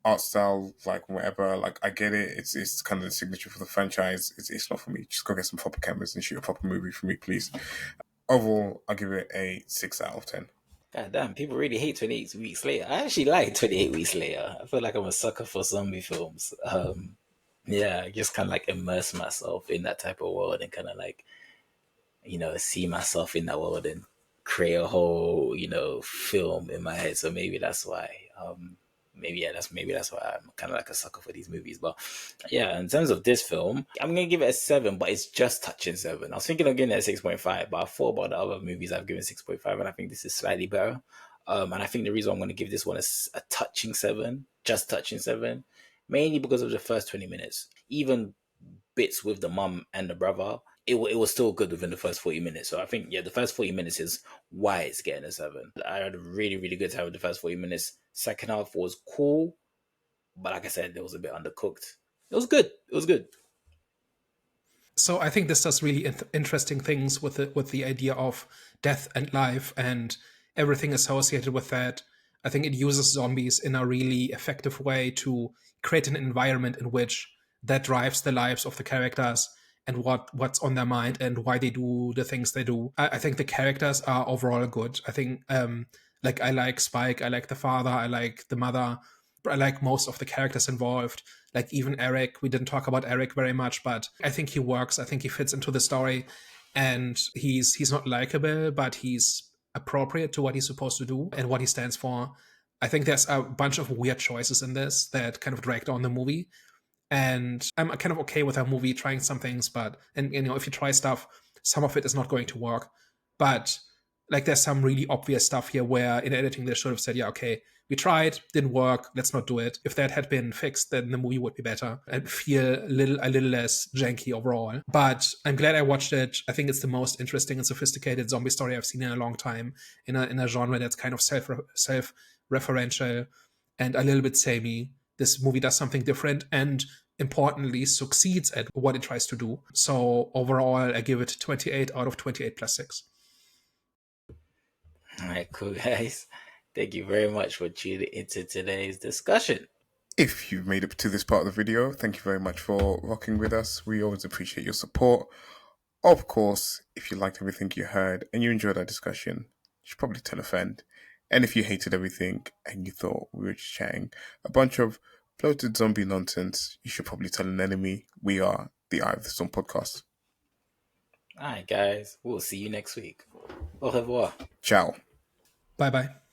art style, like whatever, like I get it. It's kind of the signature for the franchise. It's not for me. Just go get some proper cameras and shoot a proper movie for me, please. Overall, I'll give it a 6 out of 10. God damn, people really hate 28 Weeks Later. I actually like 28 Weeks Later. I feel like I'm a sucker for zombie films. Yeah, I just kind of like immerse myself in that type of world and kind of like, see myself in that world and create a whole, film in my head. So maybe that's why. Maybe that's why I'm kind of like a sucker for these movies. But yeah, in terms of this film, I'm gonna give it a 7, but it's just touching 7. I was thinking of giving it a 6.5, but I thought about the other movies I've given 6.5, and I think this is slightly better. And I think the reason I'm gonna give this one is a touching 7, just touching 7, mainly because of the first 20 minutes. Even bits with the mum and the brother, it was still good within the first 40 minutes. So I think, the first 40 minutes is why it's getting a 7. I had a really, really good time with the first 40 minutes. Second half was cool, but like I said, it was a bit undercooked. It was good. So I think this does really interesting things with the idea of death and life and everything associated with that. I think it uses zombies in a really effective way to create an environment in which that drives the lives of the characters and what's on their mind and why they do the things they do. I think the characters are overall good. I think like I like Spike, I like the father, I like the mother, I like most of the characters involved. Like even Eric, we didn't talk about Eric very much, but I think he works. I think he fits into the story, and he's not likable, but he's appropriate to what he's supposed to do and what he stands for. I think there's a bunch of weird choices in this that kind of drag down the movie, and I'm kind of okay with a movie trying some things, but and if you try stuff, some of it is not going to work. But like there's some really obvious stuff here where in editing they should have said, yeah, okay, we tried, didn't work, let's not do it. If that had been fixed, then the movie would be better and feel a little less janky overall. But I'm glad I watched it. I think it's the most interesting and sophisticated zombie story I've seen in a long time in a genre that's kind of self referential and a little bit samey. This movie does something different and importantly succeeds at what it tries to do. So overall, I give it 28 out of 28 plus 6. All right, cool, guys. Thank you very much for tuning into today's discussion. If you've made it to this part of the video, thank you very much for rocking with us. We always appreciate your support. Of course, if you liked everything you heard and you enjoyed our discussion, you should probably tell a friend. And if you hated everything and you thought we were just chatting a bunch of bloated zombie nonsense, you should probably tell an enemy. We are the Eye of the Storm podcast. All right, guys. We'll see you next week. Au revoir. Ciao. Bye bye.